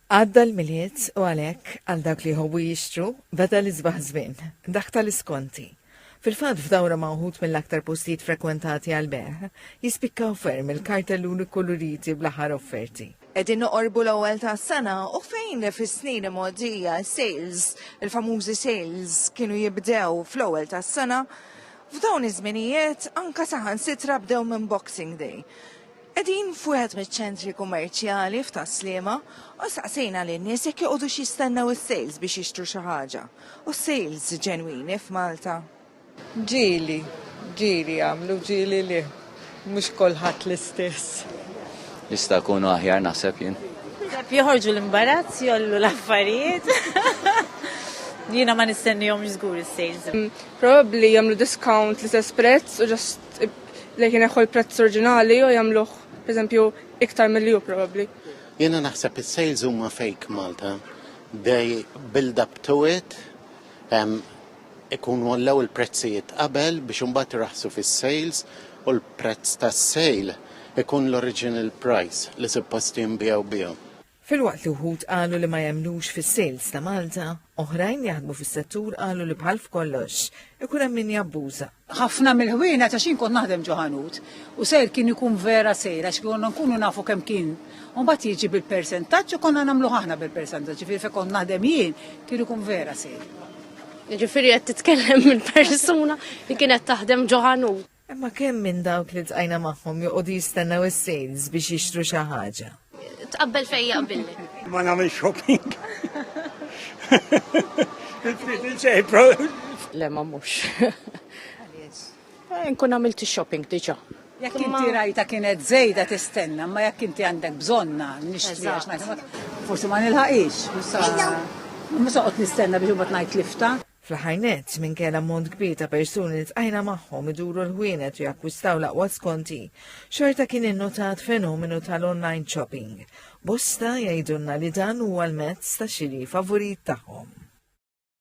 Għadda l-miliet u għalek għal dak li ħobu jixtru beda l-izbaħ żmien, dak tal-iskonti. Fil-fad f'dawra mawħut mill-aktar postijiet frekwentati għal-beħ, jispikkaw ferm il-kartelluni koloriti bl-aħħar offerti. Edin noqorbu l-ewwel ta' sena u fejn fis-snin modija sales, il-famużi sales kienu jibdew fl-ewwel ta' sena, f'dawn iż-żminijiet anka saħansitra bdew minn Boxing Day. Edin fuħed mill-ċentri kummerċjali f'Taslima u saqsejna lin-nies jekk joqogħdu jistennew is-sales biex jixtru xi ħaġa. U sales ġenwini f'Malta. Ġieli għamlu ġieli li mhux kulħadd l-istess. Jista' jkunu aħjar naħseb jien. Joħorġu l-imbarazz, jollu l-affarijiet. Jiena ma nistennihom żgur is-sales. Probabbli jagħmlu discount l-istess prezz u ġast li kien jaħol prezz oriġinali u jagħmluh pereżempju iktar mill-ju probabbli. Jiena naħseb is-sales huma fake Malta. They build up to it. Ikun wallew il-prezzijiet qabel biex imbagħad iraħsu fis-sales u l-prezz tas-sale ikun l-original price li suppost jinbiegħu bihom. Fil-waqt li wħud qalu li ma jemnux fis-sales ta' Malta, oħrajn jaħdmu fis-settur qalu li bħal f'kollox ikun hemm min jabbuża. Ħafna mill-ħwienet għax kont naħdem ġo ħanut u sejr kien ikun vera sejr għax konna nkunu nafu kemm kien. U mbagħad jiġi bil-persentaġġ u konna nagħmlu aħna bil-persentaġġ, ġifieri fejn kont naħdem jien kien ikun vera sejr. Ġifieri qed titkellem mill-persuna li kienet taħdem ġo ħanut. Imma kemm minn dawk li tqajna magħhom joqogħdu jistennew is-sales biex jixtru xi ħaġa. Tqabbel fejn jaqbilli. Ma nagħmel shopping. Le ma mhux. Nkun għamilt shopping diġà. Jekk inti rajta kienet żejda tistenna, ma jekk inti ngħandek bżonna nixtri għax ngħid forsi ma nilħaqix. Ma soqgħod nistenna biex imbagħad ngħid lifta. Fl-ħajnet minn kien ammont kbir ta' persuni li tqajna magħhom iduru l-ħwienet u jakkwistaw l-aqwa skonti, xorta kien innotat fenomenu tal-online shopping. Bosta jgħidulna li dan huwa l-mezz ta' xiri favorit tagħhom.